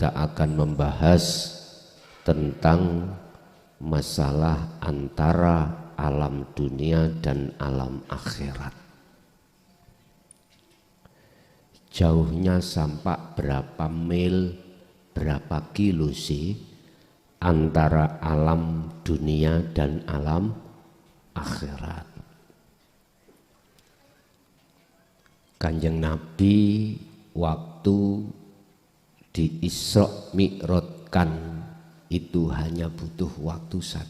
kita akan membahas tentang masalah antara alam dunia dan alam akhirat. Jauhnya sampai berapa mil, berapa kilo sih antara alam dunia dan alam akhirat? Kanjeng Nabi waktu di Isra Mi'rajkan itu hanya butuh waktu 1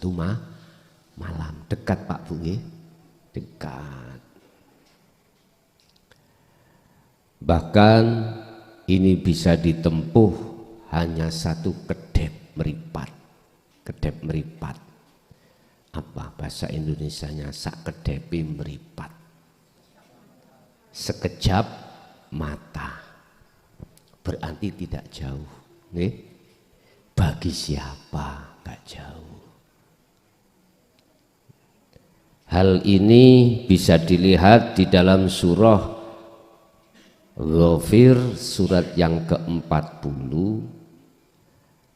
malam. Dekat Pak Bu nggih? Dekat. Bahkan ini bisa ditempuh hanya 1 kedep meripat. Kedep meripat. Apa bahasa Indonesianya? Sak kedepi meripat. Sekejap mata. Berarti tidak jauh. Nih, bagi siapa gak jauh. Hal ini bisa dilihat di dalam surah Ghafir surat yang ke-40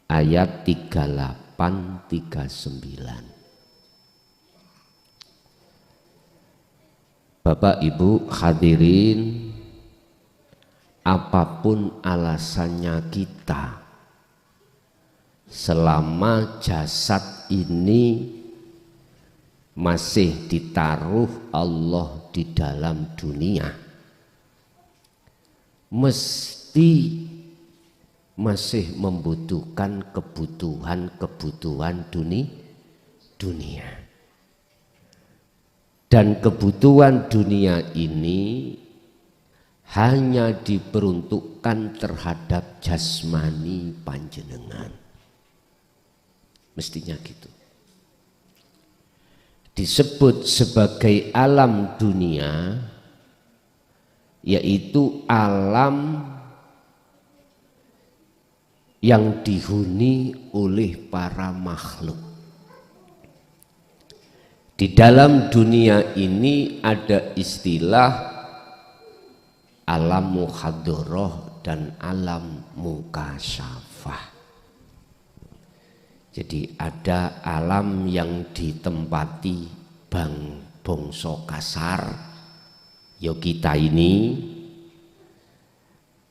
ayat 38-39. Bapak Ibu hadirin, apapun alasannya kita, selama jasad ini masih ditaruh Allah di dalam dunia, mesti masih membutuhkan kebutuhan dunia. Dan kebutuhan dunia ini hanya diperuntukkan terhadap jasmani panjenengan. Mestinya gitu. Disebut sebagai alam dunia, yaitu alam yang dihuni oleh para makhluk. Di dalam dunia ini ada istilah alam muhadharah dan alam mukasyafah. Jadi ada alam yang ditempati bangsa kasar, ya kita ini.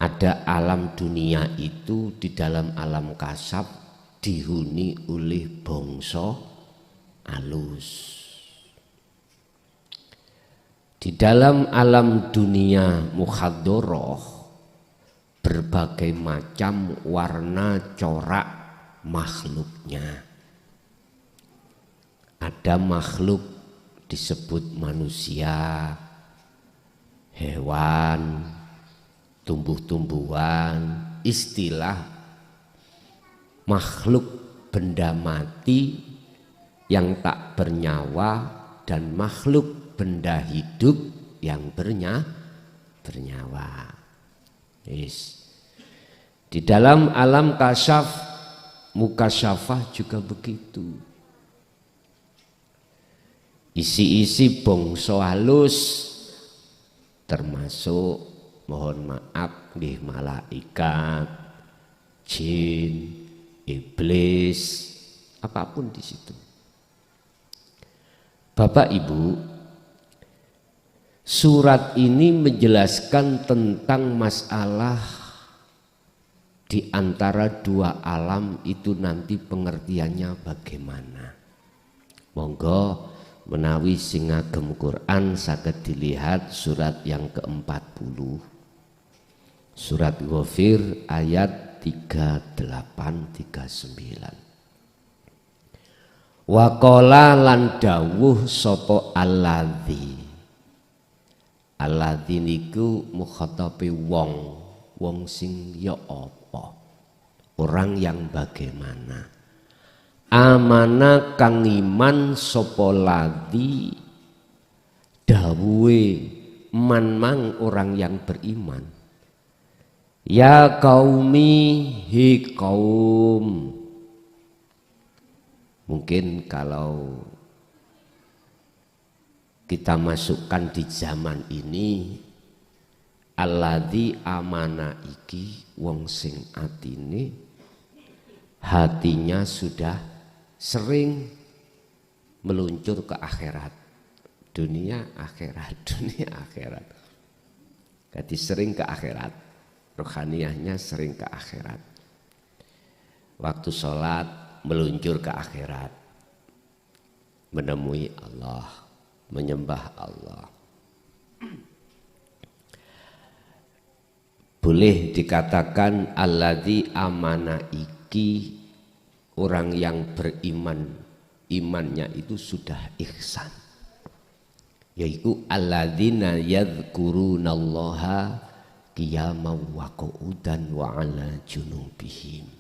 Ada alam dunia itu di dalam alam kasab dihuni oleh bangsa alus. Di dalam alam dunia muhadharah berbagai macam warna corak makhluknya. Ada makhluk disebut manusia, hewan, tumbuh-tumbuhan, istilah makhluk benda mati yang tak bernyawa dan makhluk benda hidup yang bernyawa. Yes. Di dalam alam kasyaf, mukasyafah juga begitu. Isi-isi bangsa halus termasuk mohon maaf nggih malaikat, jin, iblis, apapun di situ. Bapak Ibu, surat ini menjelaskan tentang masalah di antara 2 alam itu nanti pengertiannya bagaimana. Monggo menawi sing ngagem Quran saged dilihat surat yang ke-40. Surat Ghafir ayat 38-39. Wa qala lan dawuh sapa alladzi. Alladzi niku mukhatabe wong sing ya apa? Orang yang bagaimana? Amana kang iman sapa ladzi, dawuhe man orang yang beriman. Ya qaumi hi kaum. Mungkin kalau kita masukkan di zaman ini, alladzi amana iki wong sing atine hatinya sudah sering meluncur ke akhirat, dunia akhirat, dunia akhirat. Jadi sering ke akhirat, rohaniahnya sering ke akhirat. Waktu sholat meluncur ke akhirat, menemui Allah, menyembah Allah. Boleh dikatakan alladzi amana iki, orang yang beriman, imannya itu sudah ihsan, yaitu alladzina yadhkurunallaha qiyaman wa qu'udan wa ala junubihim.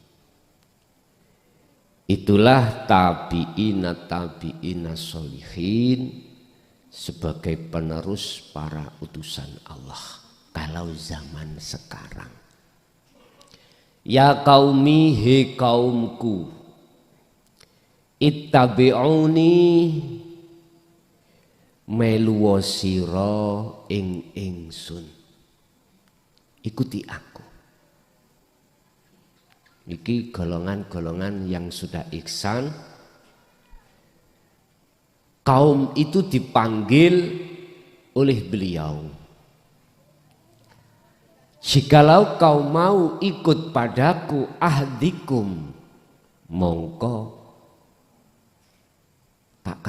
Itulah tabi'ina sholihin sebagai penerus para utusan Allah kalau zaman sekarang. Ya qaumi, he kaumku, ittabi'uni, melu sira ing ingsun, ikuti aku. Iki golongan-golongan yang sudah ihsan. Kaum itu dipanggil oleh beliau, jikalau kau mau ikut padaku ahdikum, mongko tak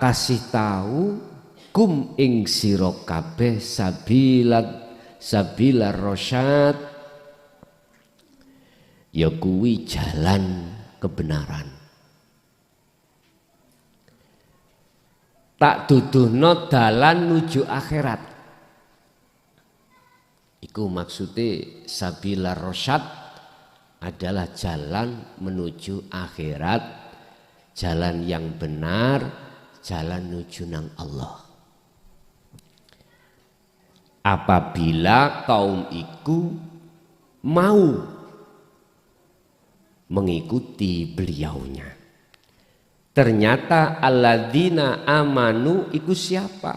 kasih tahu kum ing sira kabeh sabila rosyad, ya kuwi jalan kebenaran. Tak duduhno dalan nuju akhirat. Iku maksudnya sabila rosyad adalah jalan menuju akhirat, jalan yang benar, jalan menuju nang Allah. Apabila kaum iku mau mengikuti beliaunya. Ternyata alladzina amanu iku siapa?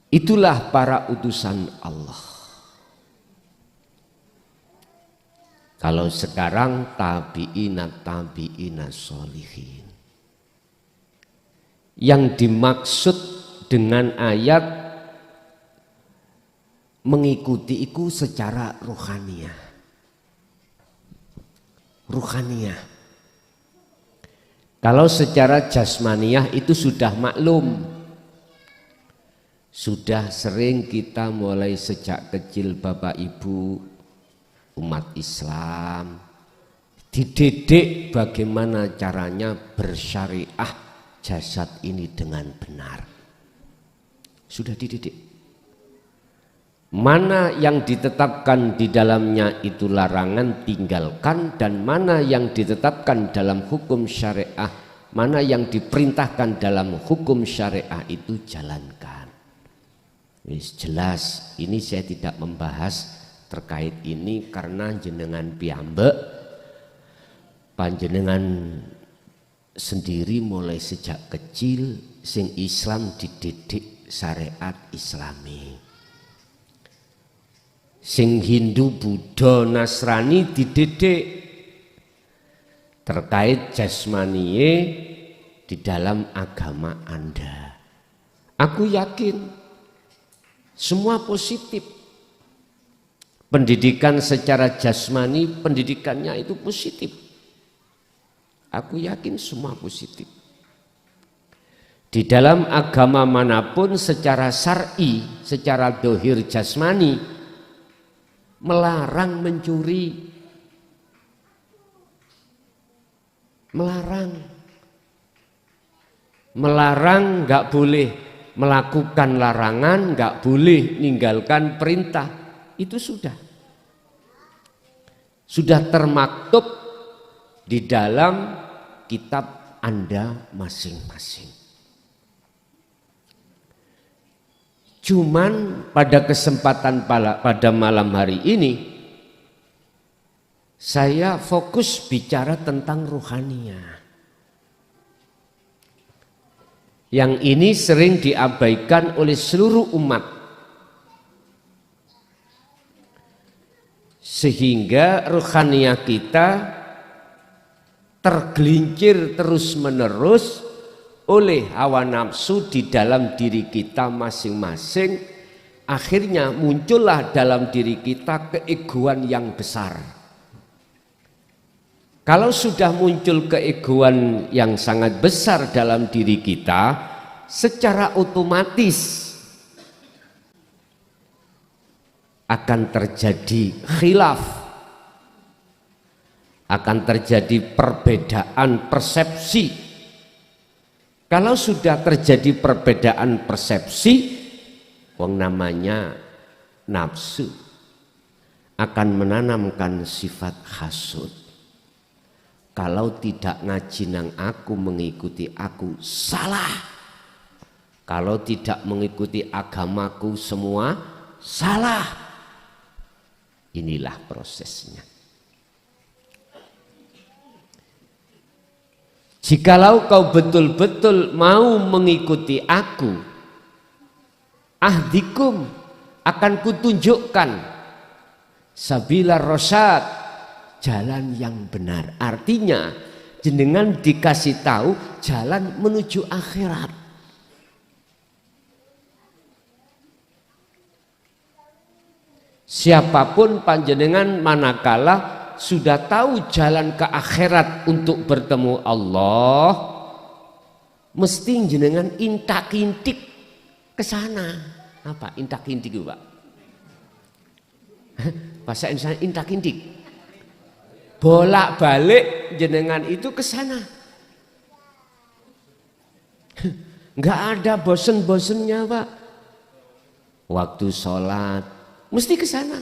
Itulah para utusan Allah. Kalau sekarang tabi'ina sholihin. Yang dimaksud dengan ayat mengikuti itu secara ruhaniyah. Kalau secara jasmaniyah itu sudah maklum. Sudah sering kita mulai sejak kecil Bapak Ibu umat Islam dididik bagaimana caranya bersyariah jasad ini dengan benar. Sudah dididik. Mana yang ditetapkan di dalamnya itu larangan, tinggalkan, dan mana yang ditetapkan dalam hukum syariah, mana yang diperintahkan dalam hukum syariah itu jalankan. Jelas, ini saya tidak membahas terkait ini karena jenengan piyambak, panjenengan sendiri mulai sejak kecil sing Islam dididik syariat Islami. Sing Hindu, Buddha, Nasrani dididik terkait jasmaniye di dalam agama Anda. Aku yakin semua positif. Pendidikan secara jasmani, pendidikannya itu positif. Aku yakin semua positif. Di dalam agama manapun secara syar'i, secara dohir jasmani, melarang mencuri, melarang nggak boleh melakukan larangan, nggak boleh meninggalkan perintah. Itu sudah termaktub di dalam kitab Anda masing-masing. Cuman pada kesempatan pada malam hari ini saya fokus bicara tentang ruhaniyah. Yang ini sering diabaikan oleh seluruh umat. Sehingga ruhaniyah kita tergelincir terus-menerus oleh hawa nafsu di dalam diri kita masing-masing. Akhirnya muncullah dalam diri kita keegoan yang besar. Kalau sudah muncul keegoan yang sangat besar dalam diri kita, secara otomatis akan terjadi khilaf, akan terjadi perbedaan persepsi. Kalau sudah terjadi perbedaan persepsi, wong namanya nafsu akan menanamkan sifat hasud. Kalau tidak ngaji nang aku, mengikuti aku salah. Kalau tidak mengikuti agamaku semua salah. Inilah prosesnya. Jikalau kau betul-betul mau mengikuti aku, ahdikum, akan kutunjukkan sabila rosyad, jalan yang benar. Artinya jenengan dikasih tahu jalan menuju akhirat. Siapapun panjenengan manakala sudah tahu jalan ke akhirat untuk bertemu Allah, mesti jenengan intak-intik ke sana. Apa intak-intik itu, Pak? Bahasa Indonesia intak-intik. Bolak-balik jenengan itu ke sana. Enggak ada bosen-bosennya, Pak. Waktu sholat mesti ke sana,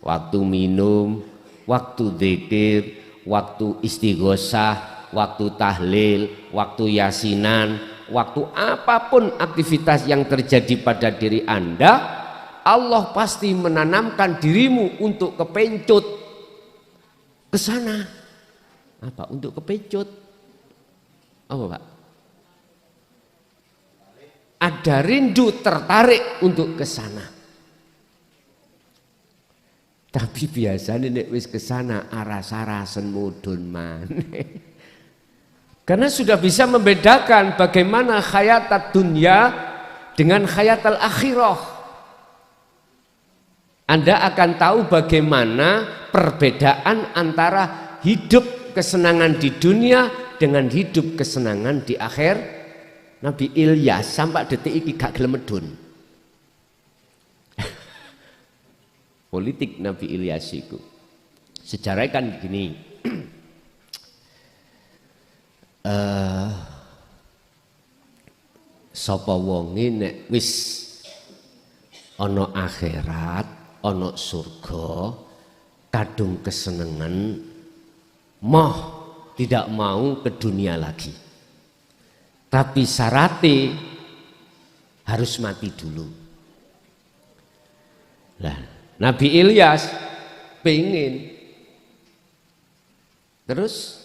waktu minum, waktu dzikir, waktu istighosah, waktu tahlil, waktu yasinan, waktu apapun aktivitas yang terjadi pada diri Anda, Allah pasti menanamkan dirimu untuk kepencut ke sana. Apa? Untuk kepencut. Apa, Pak? Ada rindu tertarik untuk ke sana. Tapi biasanya nek wis kesana aras-arasen mudun maneh. Karena sudah bisa membedakan bagaimana khayatat dunia dengan khayatal akhirah. Anda akan tahu bagaimana perbedaan antara hidup kesenangan di dunia dengan hidup kesenangan di akhir. Nabi Ilyas sampai detik iki gak gelem medun. Politik Nabi Ilyas itu sejarah kan gini, sapa wonge nek wis ana akhirat, ana surga, kadung kesenengan, moh tidak mau ke dunia lagi, tapi syaratnya harus mati dulu. Lah Nabi Ilyas pengen terus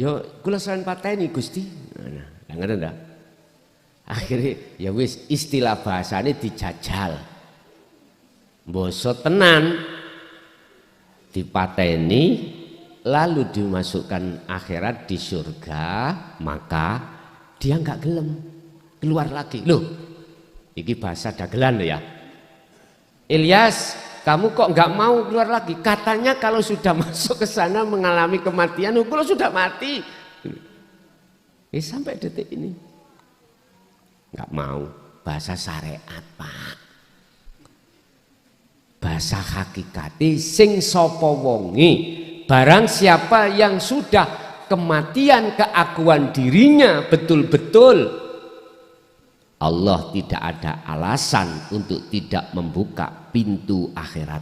yo kula saran pateni Gusti. Nah, ngoten ta. Akhirnya ya wis istilah bahasane dijajal. Basa tenan dipateni lalu dimasukkan akhirat di surga, maka dia enggak gelem keluar lagi. Loh, iki bahasa dagelan loh ya. Ilyas, kamu kok nggak mau keluar lagi? Katanya kalau sudah masuk ke sana mengalami kematian, kalau sudah mati. Sampai detik ini nggak mau. Bahasa syariat, Pak. Bahasa hakikati sing sapa wonge. Barang siapa yang sudah kematian keakuan dirinya betul-betul, Allah tidak ada alasan untuk tidak membuka pintu akhirat.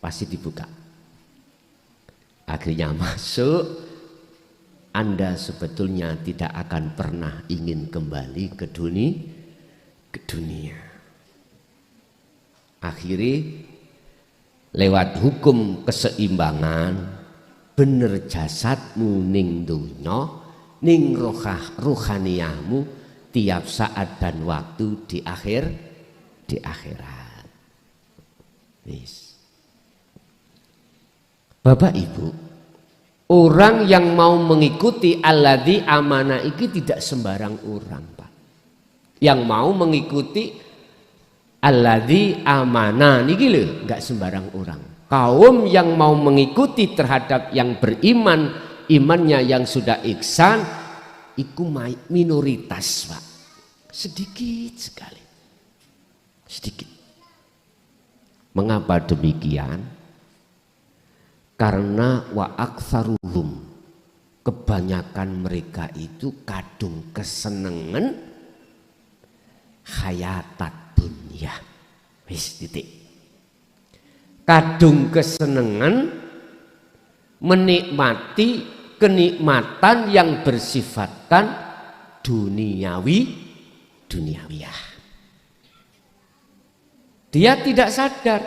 Pasti dibuka. Akhirnya masuk, Anda sebetulnya tidak akan pernah ingin kembali ke dunia. Akhirnya lewat hukum keseimbangan, bener jasadmu ning dunya, ning rohaniyahmu tiap saat dan waktu di akhirat. Yes. Bapak Ibu, orang yang mau mengikuti alladzi amana iki tidak sembarang orang, Pak. Yang mau mengikuti alladzi amana niki lho, enggak sembarang orang. Kaum yang mau mengikuti terhadap yang beriman, imannya yang sudah ihsan, itu minoritas, Pak. Sedikit sekali. Sedikit. Mengapa demikian? Karena wa aktsaruhum, kebanyakan mereka itu kadung kesenengan hayatat dunia. Wis titik. Kadung kesenengan menikmati kenikmatan yang bersifatkan duniawiyah. Dia tidak sadar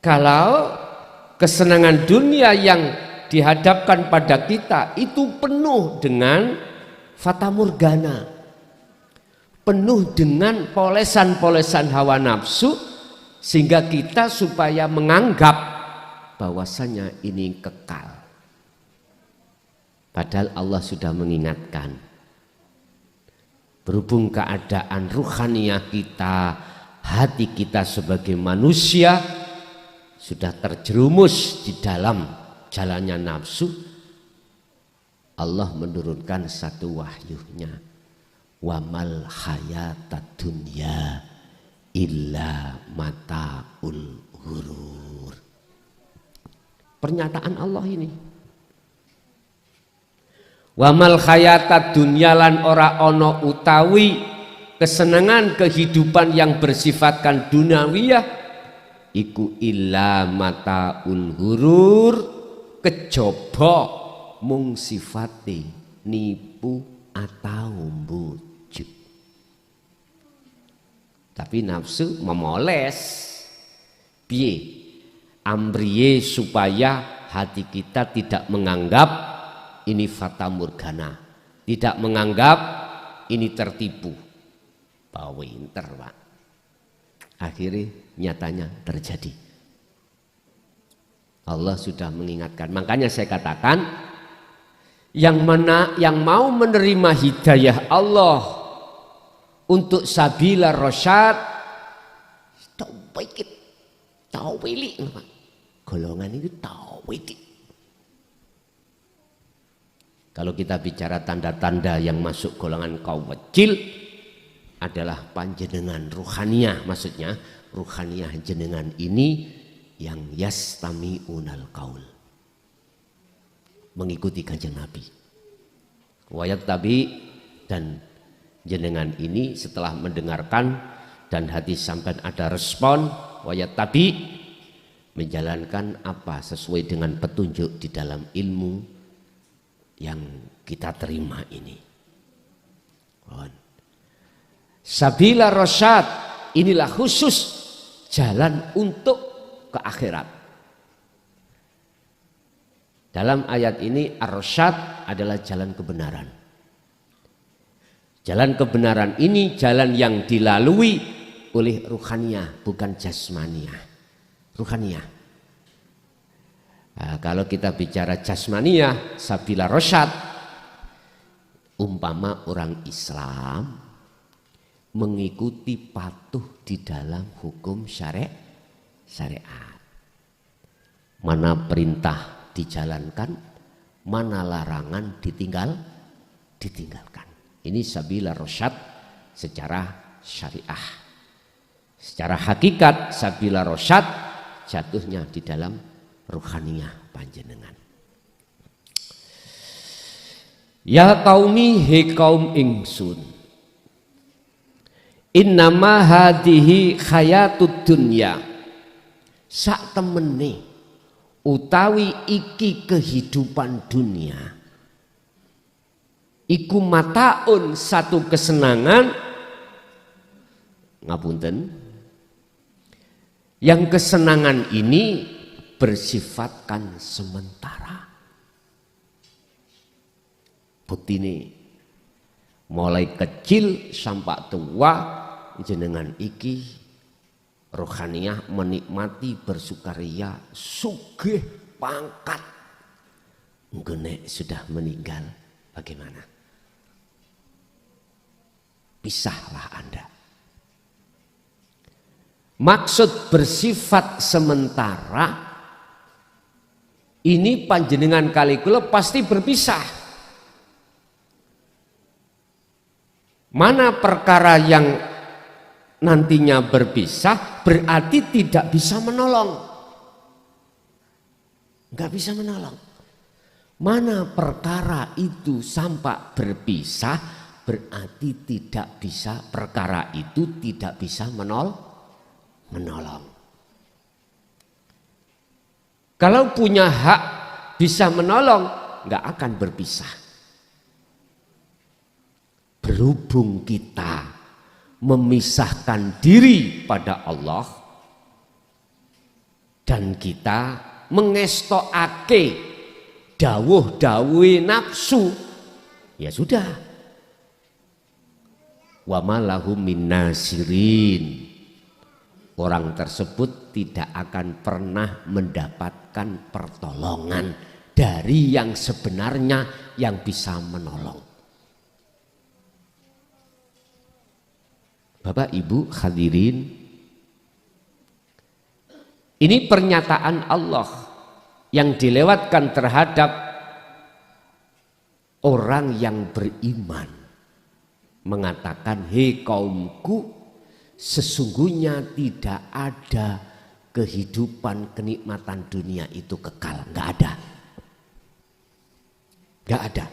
kalau kesenangan dunia yang dihadapkan pada kita itu penuh dengan fata morgana, penuh dengan polesan-polesan hawa nafsu, sehingga kita supaya menganggap bahwasanya ini kekal. Padahal Allah sudah mengingatkan, berhubung keadaan ruhaniyah kita, hati kita sebagai manusia sudah terjerumus di dalam jalannya nafsu, Allah menurunkan satu wahyunya, wamal hayatad dunya illa mataul ghurur. Pernyataan Allah ini. Wamal hayatad dunya lan ora ono utawi kesenangan kehidupan yang bersifatkan duniawiyah iku illa mataul ghurur, kejaba mung sifate nipu atau bujuk. Tapi nafsu memoles. Piye amriye supaya hati kita tidak menganggap ini fata morgana, tidak menganggap ini tertipu. Pinter, Pak. Akhirnya nyatanya terjadi. Allah sudah mengingatkan. Makanya saya katakan, yang mau menerima hidayah Allah untuk sabila rasyad, tauwili, golongan itu tauwili. Kalau kita bicara tanda-tanda yang masuk golongan kaum kecil adalah panjenengan ruhaniyah, maksudnya ruhaniyah jenengan ini yang yastami'unal qaul, mengikuti kanjeng Nabi. Wayat tabi, dan jenengan ini setelah mendengarkan dan hati sampai ada respon, wayat tabi, menjalankan apa sesuai dengan petunjuk di dalam ilmu yang kita terima ini. Sabila rasyad, inilah khusus jalan untuk ke akhirat. Dalam ayat ini ar-rasyad adalah jalan kebenaran. Jalan kebenaran ini jalan yang dilalui oleh ruhaniyah, bukan jasmaniyah. Ruhaniyah. Nah, kalau kita bicara jasmaniyah, sabila rasyad, umpama orang Islam mengikuti patuh di dalam hukum syariat. Mana perintah dijalankan, mana larangan ditinggalkan. Ini sabila rasyad secara syariah. Secara hakikat sabila rasyad jatuhnya di dalam ruhaniyah panjenengan. Ya qaumi, he kaum ingsun, innama hadihi hayatud dunya, sak temene utawi iki kehidupan dunia iku mataun, satu kesenangan, ngapunten, yang kesenangan ini bersifatkan sementara. Bukti ini mulai kecil sampai tua jenengan iki Rohaniyah menikmati bersukaria, sugih pangkat. Nggone sudah meninggal, bagaimana? Pisahlah Anda. Maksud bersifat sementara ini panjenengan kali kula pasti berpisah. Mana perkara yang nantinya berpisah berarti tidak bisa menolong. Enggak bisa menolong. Mana perkara itu sampai berpisah berarti tidak bisa, perkara itu tidak bisa menolong. Kalau punya hak bisa menolong, nggak akan berpisah. Berhubung kita memisahkan diri pada Allah dan kita mengestokake dawuh-dawuhe nafsu, ya sudah. Wa malahum min nasirin. Orang tersebut tidak akan pernah mendapatkan pertolongan dari yang sebenarnya yang bisa menolong. Bapak Ibu hadirin, ini pernyataan Allah yang dilewatkan terhadap orang yang beriman, mengatakan, hei kaumku, sesungguhnya tidak ada kehidupan kenikmatan dunia itu kekal, nggak ada, nggak ada.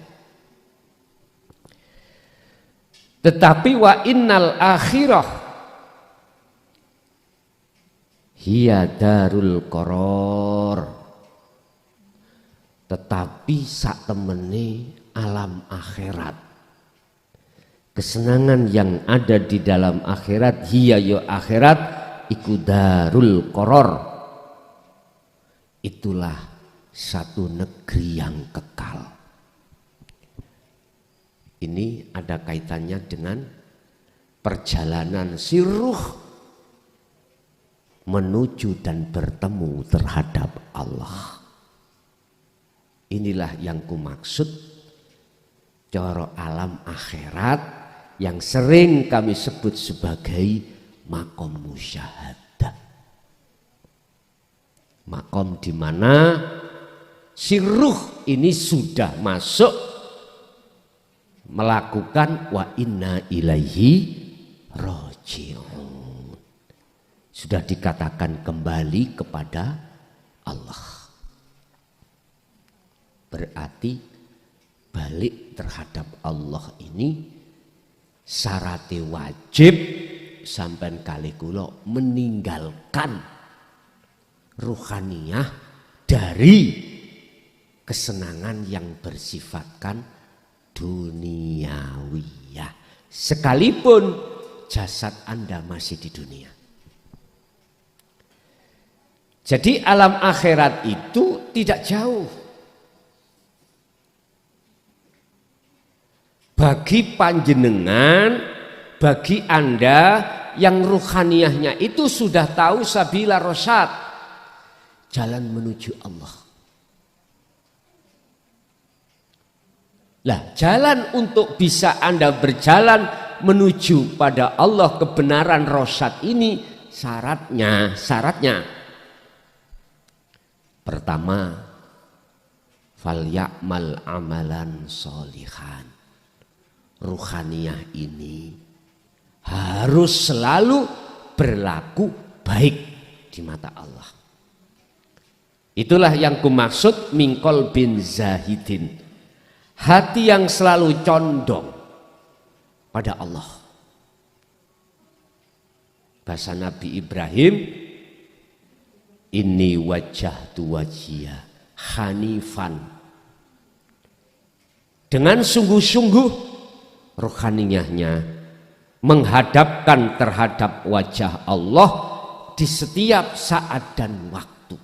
Tetapi wa innal akhirah hiya darul qaror. Tetapi sak temene alam akhirat, kesenangan yang ada di dalam akhirat, hiya yo akhirat iku darul qaror. Itulah satu negeri yang kekal. Ini ada kaitannya dengan perjalanan si ruh menuju dan bertemu terhadap Allah. Inilah yang kumaksud coro alam akhirat yang sering kami sebut sebagai makom musyahadah. Makom di mana si ruh ini sudah masuk melakukan wa inna ilaihi raji'un. Sudah dikatakan kembali kepada Allah. Berarti balik terhadap Allah ini syaratnya wajib sampai kali kula meninggalkan ruhaniyah dari kesenangan yang bersifatkan duniawiyah, sekalipun jasad Anda masih di dunia. Jadi alam akhirat itu tidak jauh. Bagi panjenengan, bagi Anda yang ruhaniyahnya itu sudah tahu sabila rosyad, jalan menuju Allah. Lah, jalan untuk bisa Anda berjalan menuju pada Allah kebenaran rosyad ini syaratnya pertama, falya'mal amalan sholihan. Ruhaniyah ini harus selalu berlaku baik di mata Allah. Itulah yang kumaksud mingkol bin zahidin. Hati yang selalu condong pada Allah. Bahasa Nabi Ibrahim, inni wajjahtu wajhiya hanifan. Dengan sungguh-sungguh rohaniyahnya menghadapkan terhadap wajah Allah di setiap saat dan waktu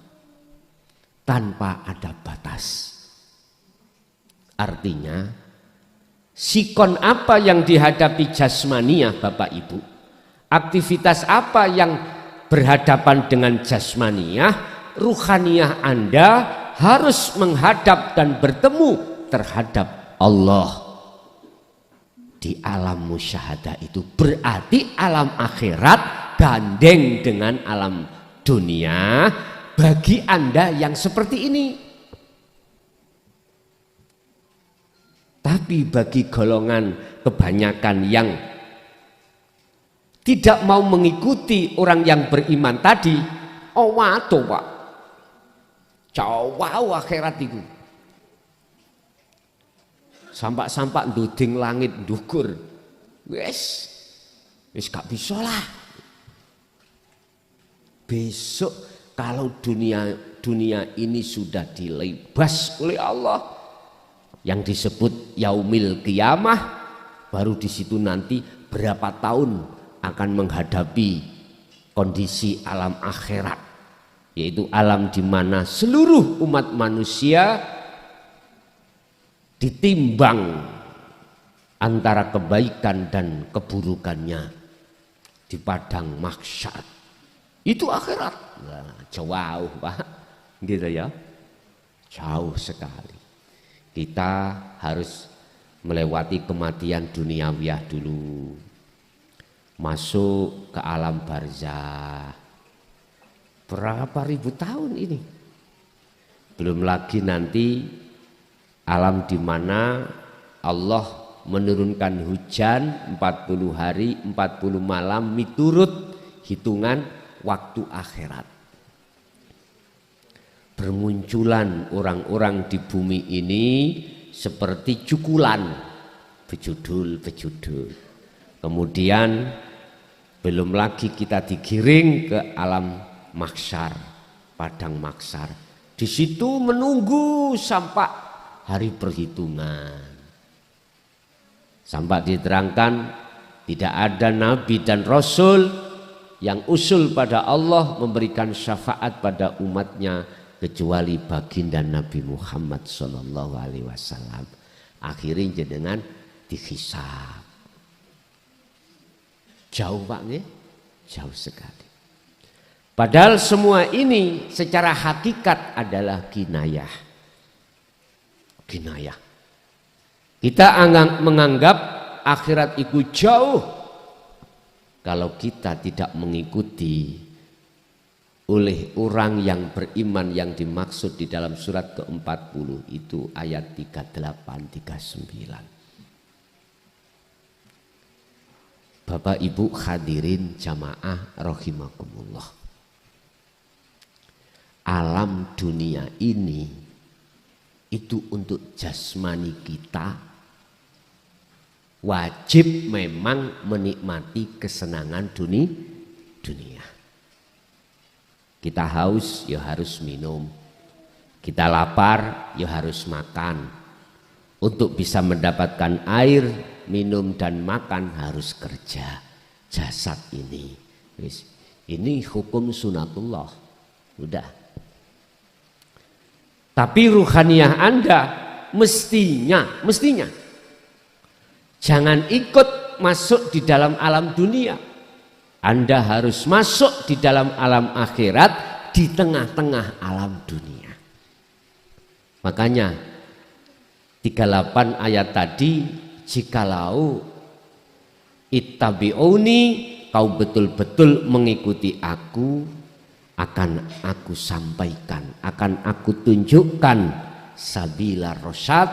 tanpa ada batas. Artinya, sikon apa yang dihadapi jasmaniah Bapak Ibu, aktivitas apa yang berhadapan dengan jasmaniah, ruhaniyah Anda harus menghadap dan bertemu terhadap Allah. Di alam musyahadah itu berarti alam akhirat gandeng dengan alam dunia bagi Anda yang seperti ini. Tapi bagi golongan kebanyakan yang tidak mau mengikuti orang yang beriman tadi, oh waduh Pak, jauh akhirat itu. Sampak-sampak nduding langit ndukur. Wes gak bisa lah. Besok kalau dunia ini sudah dilebas oleh Allah yang disebut yaumil qiyamah, baru di situ nanti berapa tahun akan menghadapi kondisi alam akhirat, yaitu alam di mana seluruh umat manusia ditimbang antara kebaikan dan keburukannya di padang mahsyar. Itu akhirat. Nah, jauh Pak, gitu ya, jauh sekali. Kita harus melewati kematian duniawiyah dulu, masuk ke alam barzah. Berapa ribu tahun ini? Belum lagi nanti alam di mana Allah menurunkan hujan 40 hari 40 malam miturut hitungan waktu akhirat. Bermunculan orang-orang di bumi ini seperti cukulan, bejudul. Kemudian belum lagi kita digiring ke alam mahsyar, padang mahsyar. Di situ menunggu sampai hari perhitungan. Sampai diterangkan tidak ada nabi dan rasul yang usul pada Allah memberikan syafaat pada umatnya kecuali baginda Nabi Muhammad SAW. Akhirnya dengan dihisab. Jauh Pak nih, jauh sekali. Padahal semua ini secara hakikat adalah kinayah. Kita menganggap akhirat itu jauh kalau kita tidak mengikuti oleh orang yang beriman yang dimaksud di dalam surat ke-40 itu ayat 38-39. Bapak Ibu hadirin jamaah rahimakumullah. Alam dunia ini itu untuk jasmani kita wajib memang menikmati kesenangan dunia. Kita haus ya harus minum, kita lapar ya harus makan. Untuk bisa mendapatkan air, minum dan makan harus kerja. Jasad ini hukum sunatullah, udah. Tapi ruhaniyah Anda mestinya jangan ikut masuk di dalam alam dunia. Anda harus masuk di dalam alam akhirat di tengah-tengah alam dunia. Makanya 38 ayat tadi, jikalau ittabi'uni, kau betul-betul mengikuti aku, akan aku sampaikan, akan aku tunjukkan sabila rosyad,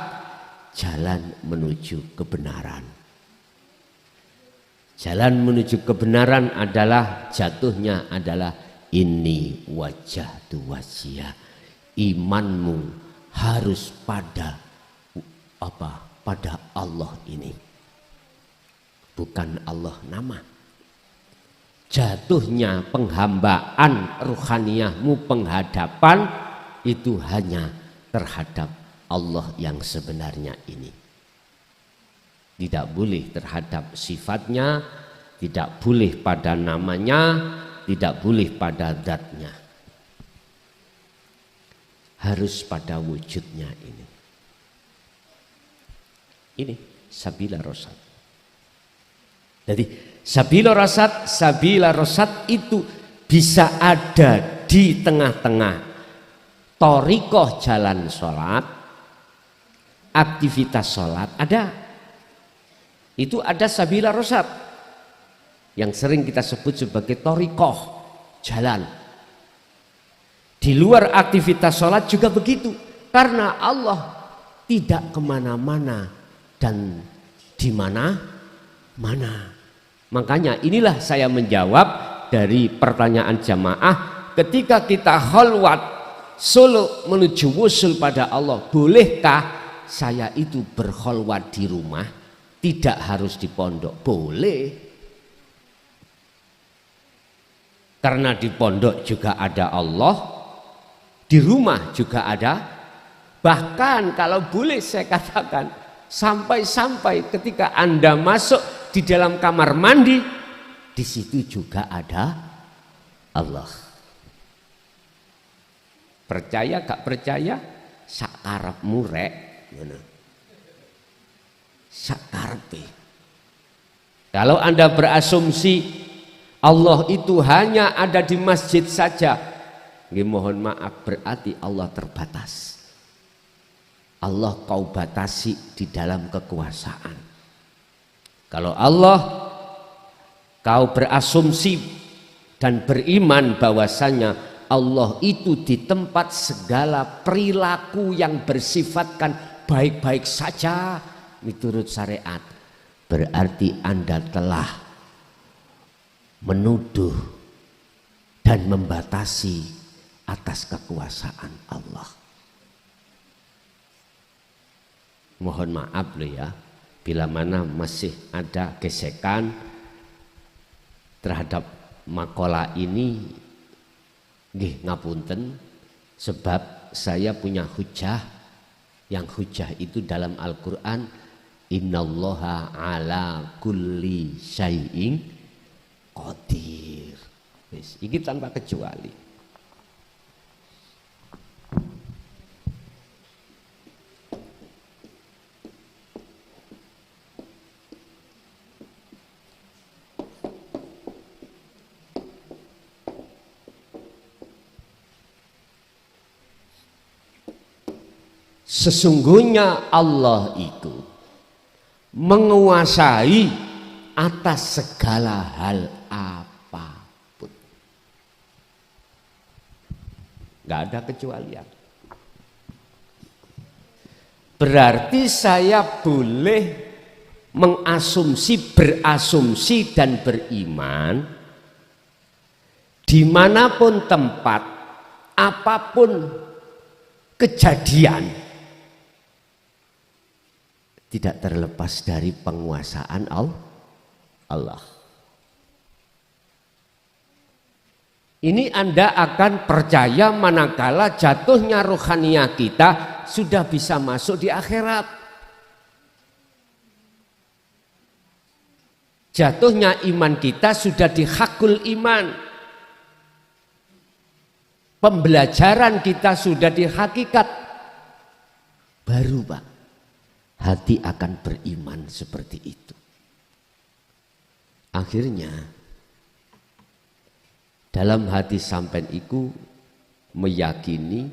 jalan menuju kebenaran. Jalan menuju kebenaran adalah jatuhnya adalah ini wajah wajiyah. Imanmu harus pada apa? Pada Allah ini, bukan Allah nama. Jatuhnya penghambaan ruhaniyahmu, penghadapan itu hanya terhadap Allah yang sebenarnya ini. Tidak boleh terhadap sifatnya, tidak boleh pada namanya, tidak boleh pada zatnya. Harus pada wujudnya ini. Ini sabila rosyad. Jadi sabila rosyad itu bisa ada di tengah-tengah thariqah jalan sholat, aktivitas sholat ada. Itu ada sabila rosyad yang sering kita sebut sebagai thariqah jalan. Di luar aktivitas sholat juga begitu, karena Allah tidak kemana-mana dan di mana-mana. Makanya inilah saya menjawab dari pertanyaan jamaah, ketika kita khalwat suluk menuju wusul pada Allah, bolehkah saya itu berkhalwat di rumah, tidak harus di pondok? Boleh, karena di pondok juga ada Allah, di rumah juga ada. Bahkan kalau boleh saya katakan, sampai-sampai ketika Anda masuk di dalam kamar mandi, di situ juga ada Allah. Percaya gak percaya, sakarepmu rek, ngono. Sakarepe. Kalau Anda berasumsi Allah itu hanya ada di masjid saja, mohon maaf, berarti Allah terbatas. Allah kau batasi di dalam kekuasaan. Kalau Allah kau berasumsi dan beriman bahwasanya Allah itu di tempat segala perilaku yang bersifatkan baik-baik saja menurut syariat, berarti Anda telah menuduh dan membatasi atas kekuasaan Allah. Mohon maaf loh ya, bila mana masih ada gesekan terhadap makalah ini, nggih ngapunten, sebab saya punya hujah, yang hujah itu dalam Al-Quran, innallaha ala kulli syai'in qadir. Ini tanpa kecuali. Sesungguhnya Allah itu menguasai atas segala hal apapun. Gak ada kecualian. Berarti saya boleh mengasumsi, berasumsi dan beriman dimanapun tempat, apapun kejadian, tidak terlepas dari penguasaan Allah. Ini Anda akan percaya manakala jatuhnya rohaniyah kita sudah bisa masuk di akhirat. Jatuhnya iman kita sudah di hakul iman. Pembelajaran kita sudah di hakikat. Baru Pak, hati akan beriman seperti itu. Akhirnya dalam hati sampean iku meyakini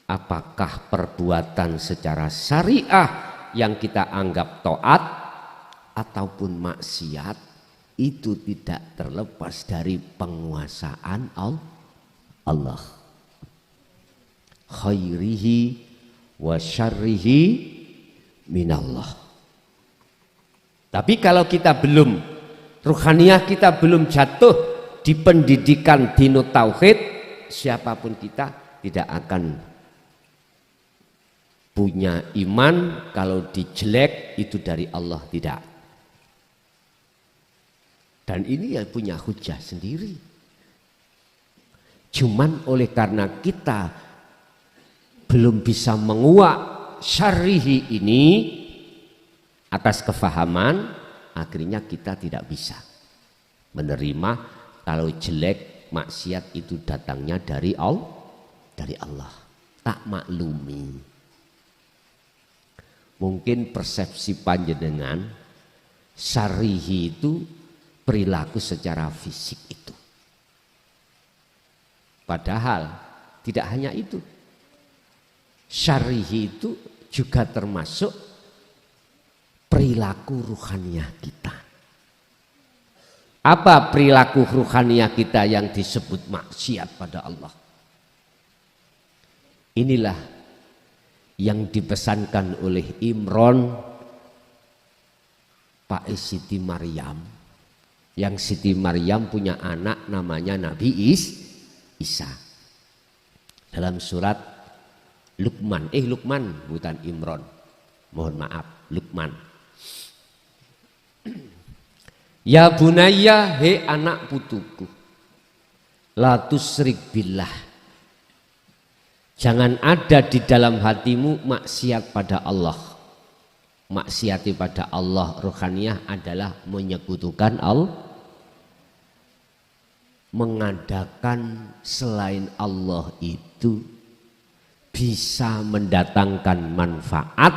apakah perbuatan secara syariah yang kita anggap taat ataupun maksiat itu tidak terlepas dari penguasaan Allah. Khairihi wa syarrihi minallah. Tapi kalau kita belum, ruhaniyah kita belum jatuh di pendidikan dino tauhid, siapapun kita tidak akan punya iman kalau dijelek itu dari Allah, tidak. Dan ini ya punya hujah sendiri. Cuman oleh karena kita belum bisa menguak syarrihi ini atas kefahaman, akhirnya kita tidak bisa menerima kalau jelek maksiat itu datangnya dari Allah. Tak maklumi. Mungkin persepsi panjenengan syarrihi itu perilaku secara fisik itu. Padahal tidak hanya itu. Syarih itu juga termasuk perilaku ruhaniyah kita. Apa perilaku ruhaniyah kita yang disebut maksiat pada Allah? Inilah yang dipesankan oleh Imron Pak Siti Maryam. Yang Siti Maryam punya anak namanya Nabi Isa. Dalam surat Luqman, Luqman bukan Imron. Mohon maaf, Luqman. Ya bunayya, he anak putuku, la tusyrik billah. Jangan ada di dalam hatimu maksiat pada Allah. Maksiati pada Allah rohaniyah adalah menyekutukan Allah, mengadakan selain Allah itu bisa mendatangkan manfaat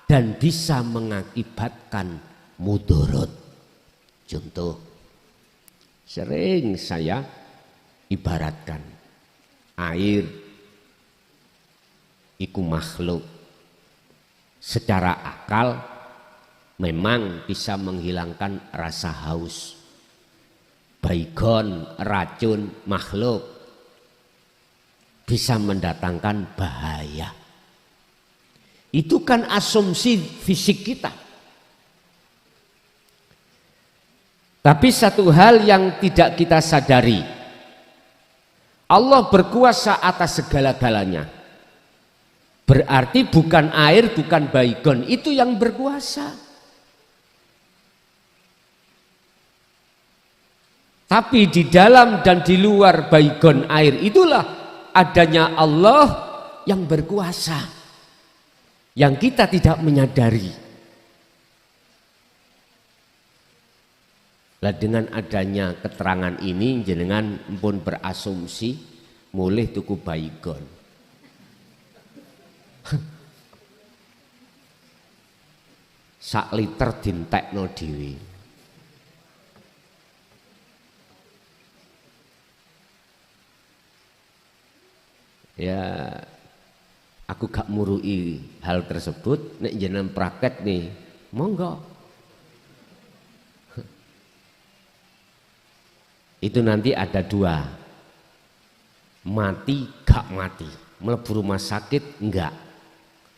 dan bisa mengakibatkan mudarat. Contoh, sering saya ibaratkan air iku makhluk secara akal memang bisa menghilangkan rasa haus. Baygon, racun, makhluk bisa mendatangkan bahaya. Itu kan asumsi fisik kita. Tapi satu hal yang tidak kita sadari, Allah berkuasa atas segala-galanya. Berarti bukan air, bukan baygon itu yang berkuasa. Tapi di dalam dan di luar baygon air itulah adanya Allah yang berkuasa, yang kita tidak menyadari. Lah dengan adanya keterangan ini jenengan pun berasumsi mulih tuku baygon. Sak liter dintekno dhewe. Ya aku gak murui hal tersebut, nek jenengan praktek nih monggo. Itu nanti ada dua, mati gak mati, mlebu rumah sakit enggak,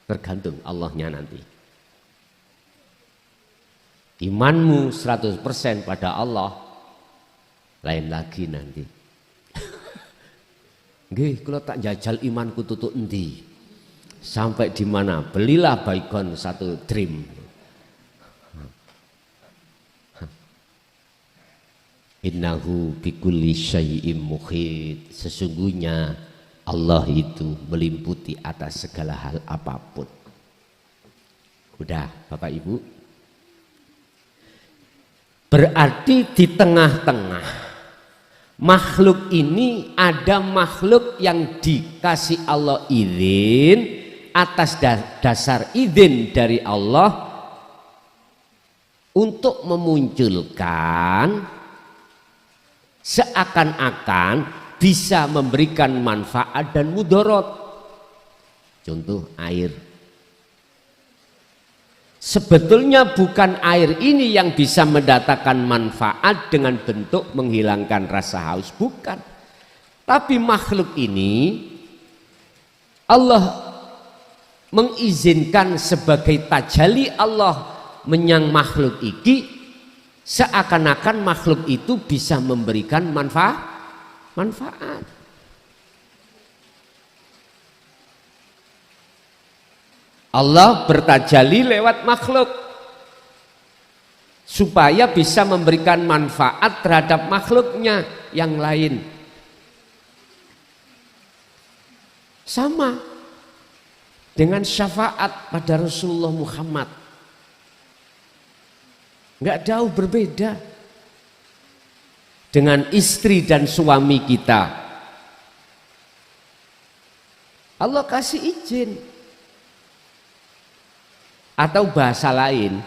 tergantung Allahnya nanti. Imanmu 100% pada Allah, lain lagi nanti. Nggih, kalau tak jajal imanku tutuk endi, sampai di mana? Belilah baygon 1 dream. Innahu bikulli syai'im muhit. Sesungguhnya Allah itu meliputi atas segala hal apapun. Udah Bapak Ibu. Berarti di tengah-tengah makhluk ini ada makhluk yang dikasih Allah izin, atas dasar izin dari Allah untuk memunculkan seakan-akan bisa memberikan manfaat dan mudarat. Contoh air. Sebetulnya bukan air ini yang bisa mendatangkan manfaat dengan bentuk menghilangkan rasa haus, bukan. Tapi makhluk ini Allah mengizinkan sebagai tajalli Allah menyang makhluk iki, seakan-akan makhluk itu bisa memberikan manfaat. Allah bertajalli lewat makhluk supaya bisa memberikan manfaat terhadap makhluknya yang lain. Sama dengan syafaat pada Rasulullah Muhammad, nggak jauh berbeda dengan istri dan suami kita. Allah kasih izin. Atau bahasa lain,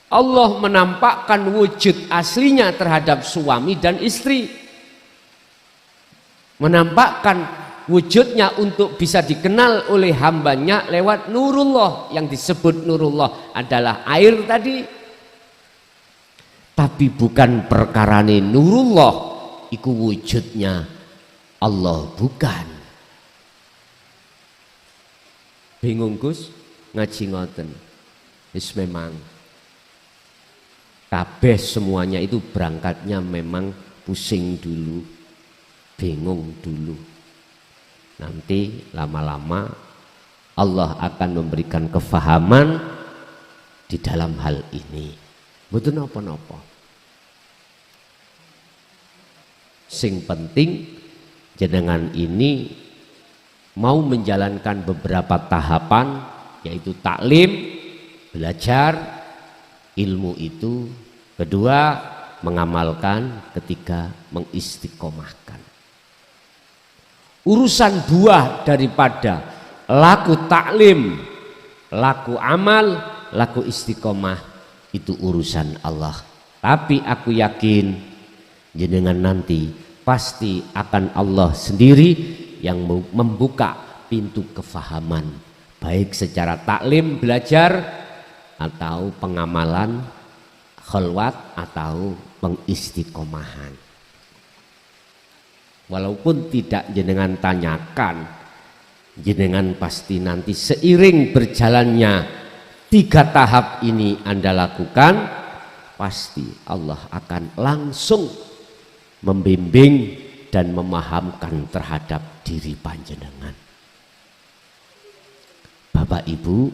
Allah menampakkan wujud aslinya terhadap suami dan istri. menampakkan wujudnya untuk bisa dikenal oleh hambanya lewat nurullah. Yang disebut nurullah adalah air tadi, tapi bukan perkarane nurullah iku wujudnya Allah, bukan. Bingung Gus ngaji ngoten? Wis memang kabeh semuanya itu berangkatnya memang pusing dulu, bingung dulu. Nanti lama-lama Allah akan memberikan kefahaman di dalam hal ini. Mboten napa-napa. Sing penting jenengan ini mau menjalankan beberapa tahapan, yaitu taklim, belajar ilmu itu, kedua mengamalkan, ketiga mengistiqomahkan. Urusan buah daripada laku taklim, laku amal, laku istiqomah itu urusan Allah. Tapi aku yakin jenengan nanti pasti akan Allah sendiri yang membuka pintu kefahaman, baik secara taklim belajar atau pengamalan khalwat atau pengistiqomahan. Walaupun tidak jenengan tanyakan, jenengan pasti nanti seiring berjalannya 3 tahap ini Anda lakukan, pasti Allah akan langsung membimbing dan memahamkan terhadap diri panjenengan. Bapak Ibu,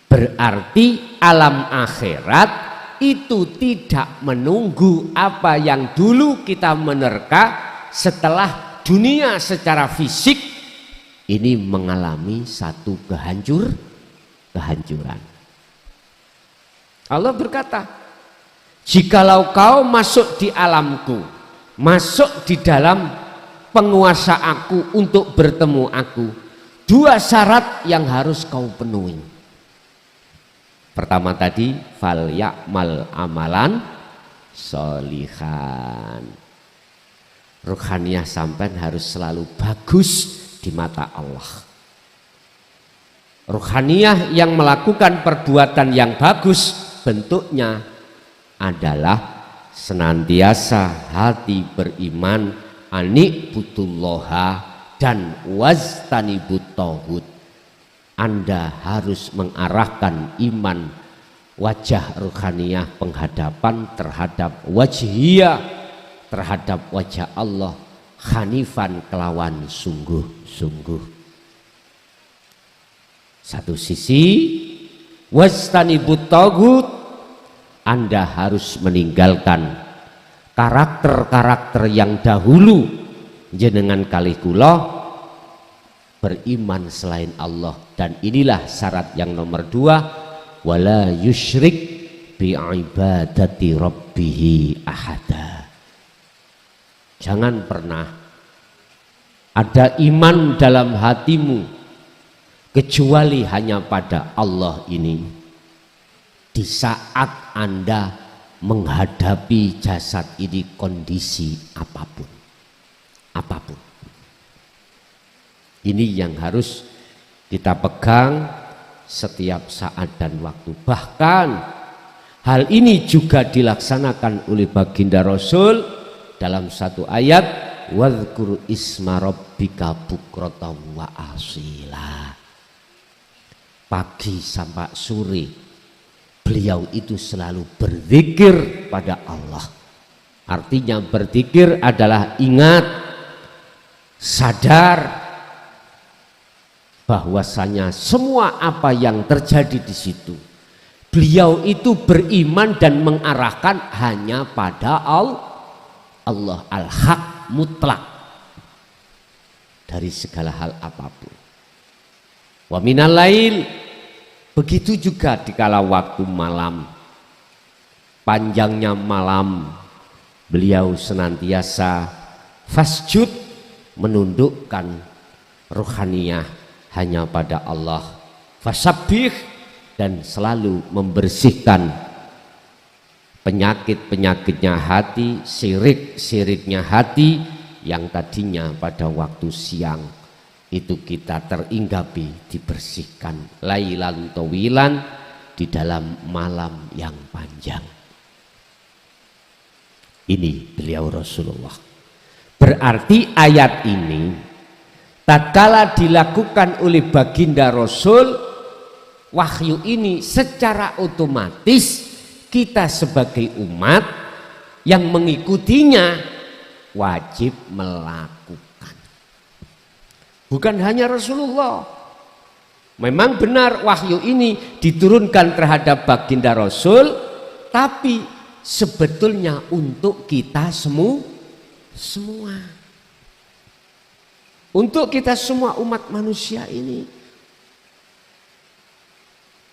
berarti alam akhirat itu tidak menunggu apa yang dulu kita menerka. Setelah dunia secara fisik ini mengalami satu kehancuran. Allah berkata, jikalau kau masuk di alamku, masuk di dalam penguasa aku untuk bertemu aku, 2 syarat yang harus kau penuhi. Pertama tadi, fal ya'mal amalan sholihan. Ruhaniyah sampean harus selalu bagus di mata Allah. Ruhaniyah yang melakukan perbuatan yang bagus bentuknya adalah senantiasa hati beriman, ani'budullaha dan waztanibut tauhid. Anda harus mengarahkan iman wajah ruhaniyah, penghadapan terhadap wajhiyah, terhadap wajah Allah, hanifan kelawan sungguh-sungguh. Satu sisi waztanibut tauhid, Anda harus meninggalkan karakter-karakter yang dahulu jenengan kalih kula beriman selain Allah. Dan inilah syarat yang nomor 2, wala yusyrik bi ibadati rabbih ahada. Jangan pernah ada iman dalam hatimu kecuali hanya pada Allah ini. Di saat Anda menghadapi jasad ini kondisi apapun. Ini yang harus kita pegang setiap saat dan waktu. Bahkan hal ini juga dilaksanakan oleh baginda Rasul dalam satu ayat, wadhkur isma rabbika bukratan wa asila. Pagi sampai sore beliau itu selalu berzikir pada Allah. Artinya berzikir adalah ingat, sadar bahwasanya semua apa yang terjadi di situ, beliau itu beriman dan mengarahkan hanya pada Allah al-haq mutlak dari segala hal apapun. Wa minal lail, begitu juga di kala waktu malam, panjangnya malam beliau senantiasa fasjud, menundukkan ruhaniyah hanya pada Allah, fasabbih, dan selalu membersihkan penyakit-penyakitnya hati, sirik-siriknya hati yang tadinya pada waktu siang itu kita teringgapi, dibersihkan, lailan tawilan, di dalam malam yang panjang. Ini beliau Rasulullah. Berarti ayat ini tatkala dilakukan oleh baginda Rasul, wahyu ini secara otomatis kita sebagai umat yang mengikutinya wajib melakukan. Bukan hanya Rasulullah. Memang benar wahyu ini diturunkan terhadap baginda Rasul, tapi sebetulnya untuk kita semua. Untuk kita semua umat manusia ini.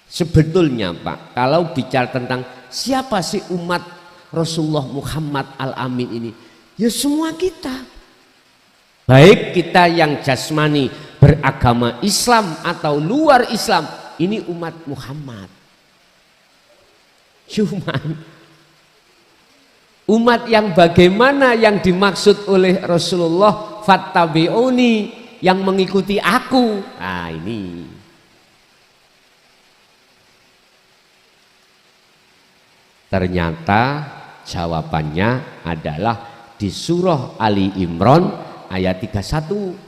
Sebetulnya Pak, kalau bicara tentang siapa sih umat Rasulullah Muhammad Al-Amin ini, ya semua kita. Baik kita yang jasmani beragama Islam atau luar Islam, ini umat Muhammad. Cuman umat yang bagaimana yang dimaksud oleh Rasulullah, fattabi'uni, yang mengikuti aku. Nah ini. Ternyata jawabannya adalah di surah Ali Imran ayat 31.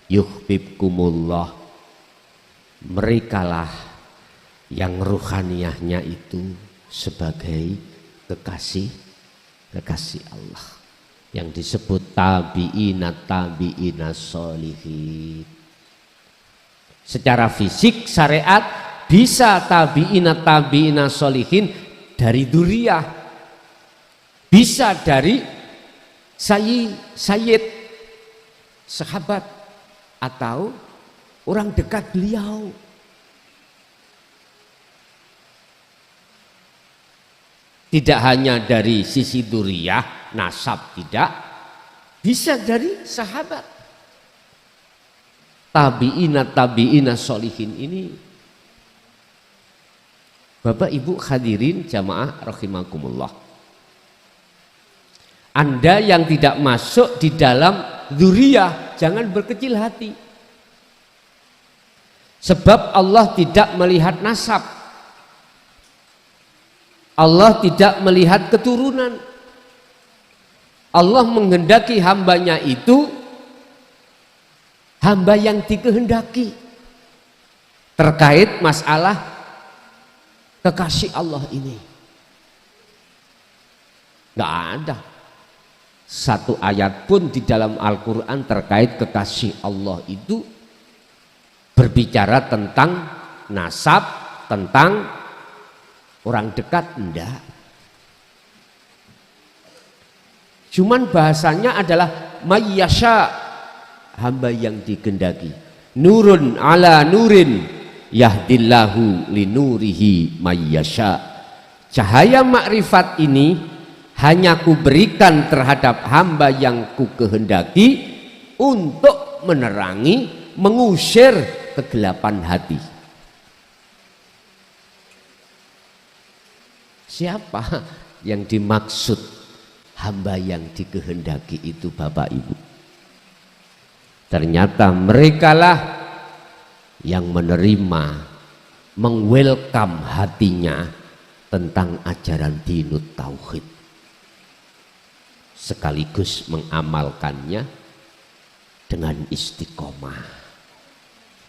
Yuhibbukumullah, merekalah yang ruhaniyahnya itu sebagai kekasih Allah, yang disebut tabi'ina sholihin. Secara fisik syariat bisa tabi'ina sholihin dari dzurriyyah, bisa dari sayyid, sahabat, atau orang dekat beliau. Tidak hanya dari sisi dzurriyyah, nasab tidak, bisa dari sahabat. Tabi'ina sholihin ini, Bapak Ibu hadirin jamaah rahimakumullah, Anda yang tidak masuk di dalam dzurriyyah jangan berkecil hati, sebab Allah tidak melihat nasab, Allah tidak melihat keturunan. Allah menghendaki hambanya itu hamba yang dikehendaki. Terkait masalah kekasih Allah ini, nggak ada satu ayat pun di dalam Al-Quran terkait kekasih Allah itu berbicara tentang nasab, tentang orang dekat, enggak. Cuman bahasanya adalah mayyasha, hamba yang dikehendaki. Nurun ala nurin yahdillahu linurihi mayyasha. Cahaya makrifat ini hanya kuberikan terhadap hamba yang kukehendaki untuk menerangi, mengusir kegelapan hati. Siapa yang dimaksud hamba yang dikehendaki itu Bapak Ibu? Ternyata merekalah yang menerima, mengwelcome hatinya tentang ajaran dinut tauhid, sekaligus mengamalkannya dengan istiqomah.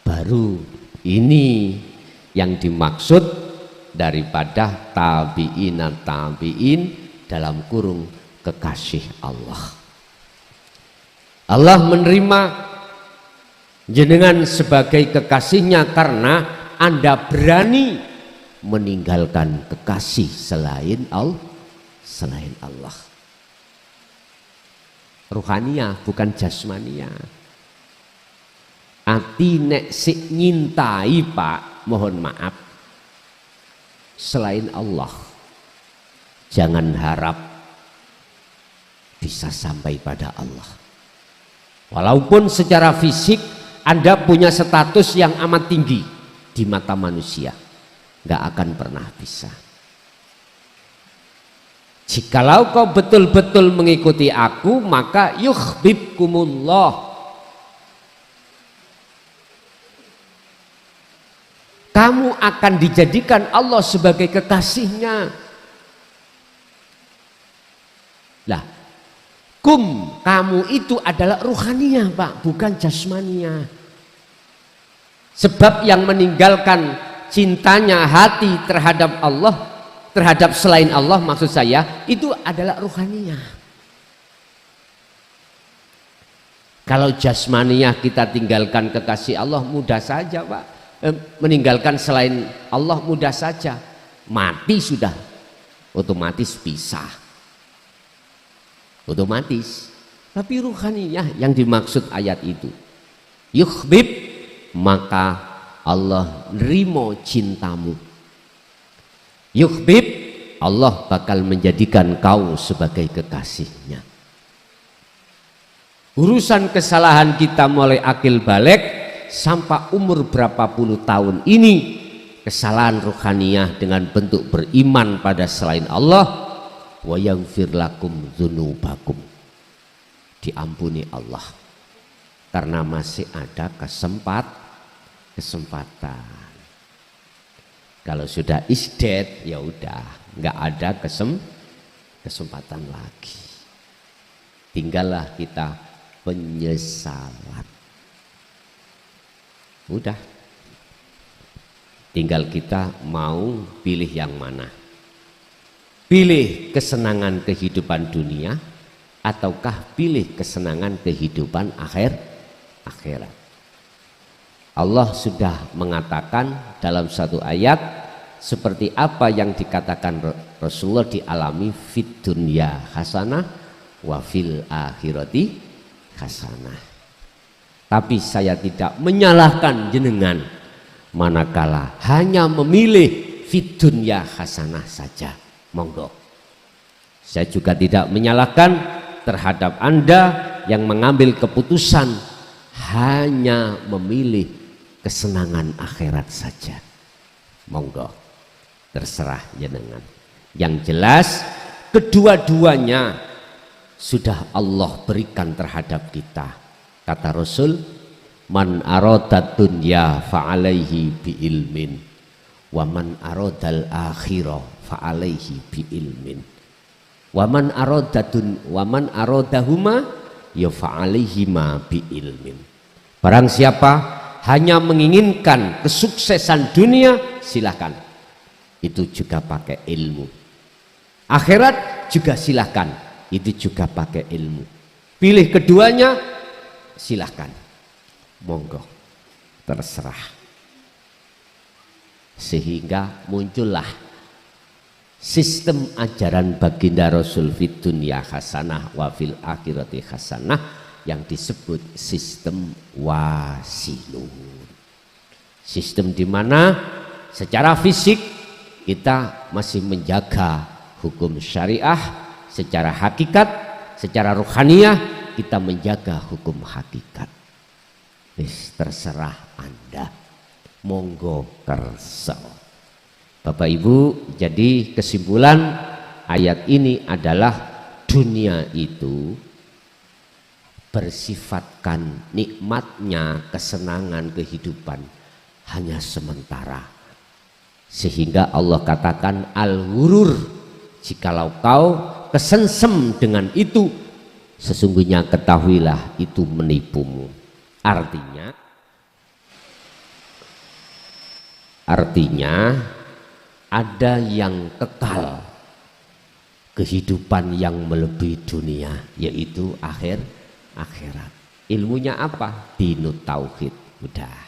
Baru ini yang dimaksud daripada tabi'in dalam kurung kekasih Allah. Allah menerima jenengan sebagai kekasihnya karena Anda berani meninggalkan kekasih selain Allah. Ruhaniyah bukan jasmaniyah. Ati nek sik nyintai Pak, mohon maaf, selain Allah, jangan harap bisa sampai pada Allah. Walaupun secara fisik Anda punya status yang amat tinggi di mata manusia, nggak akan pernah bisa. Jikalau kau betul-betul mengikuti aku, maka yuhibbukumullah. Kamu akan dijadikan Allah sebagai kekasihnya. Lah, kamu itu adalah ruhaniyah, Pak, bukan jasmaniyah. Sebab yang meninggalkan cintanya hati terhadap Allah, terhadap selain Allah maksud saya, itu adalah ruhaniyah. Kalau jasmaniyah kita tinggalkan kekasih Allah mudah saja, Pak. Meninggalkan selain Allah mudah saja. Mati sudah otomatis pisah. Otomatis. Tapi ruhaniyah yang dimaksud ayat itu. Yuhbib, maka Allah nerimo cintamu. Yuhbib, Allah bakal menjadikan kau sebagai kekasihnya. Urusan kesalahan kita mulai akil balik sampai umur berapa puluh tahun ini, kesalahan ruhaniyah dengan bentuk beriman pada selain Allah, wa yaghfir lakum dzunubakum, diampuni Allah karena masih ada kesempatan. Kalau sudah isdet ya udah nggak ada kesempatan lagi, tinggallah kita penyesalan. Udah, tinggal kita mau pilih yang mana. Pilih kesenangan kehidupan dunia ataukah pilih kesenangan kehidupan akhirat. Allah sudah mengatakan dalam satu ayat seperti apa yang dikatakan Rasulullah dialami fid dunya hasanah wa fil akhirati hasanah. Tapi saya tidak menyalahkan jenengan manakala hanya memilih fid dunya hasanah saja, monggo. Saya juga tidak menyalahkan terhadap Anda yang mengambil keputusan hanya memilih kesenangan akhirat saja, monggo, terserah jenengan. Yang jelas kedua-duanya sudah Allah berikan terhadap kita. Kata Rasul, man aradad dunya fa'alaihi bi ilmin wa man aradal akhirah fa'alaihi bi ilmin wa man aradahuma ya fa'alaihima bi ilmin. Barang siapa hanya menginginkan kesuksesan dunia, silahkan, itu juga pakai ilmu. Akhirat juga silahkan, itu juga pakai ilmu. Pilih keduanya, silahkan, monggo, terserah. Sehingga muncullah sistem ajaran baginda Rasul fid dunya hasanah wa fil akhirati hasanah yang disebut sistem wasilun. Sistem di mana secara fisik kita masih menjaga hukum syariah, secara hakikat, secara ruhaniyah kita menjaga hukum hakikat. Terserah Anda, monggo kerso. Bapak Ibu, jadi kesimpulan ayat ini adalah dunia itu bersifatkan nikmatnya kesenangan kehidupan hanya sementara. Sehingga Allah katakan al-ghurur, jikalau kau kesengsem dengan itu, sesungguhnya ketahuilah itu menipumu. Artinya ada yang kekal, kehidupan yang melebihi dunia, yaitu akhirat. Ilmunya apa? Dinut tauhid. Udah.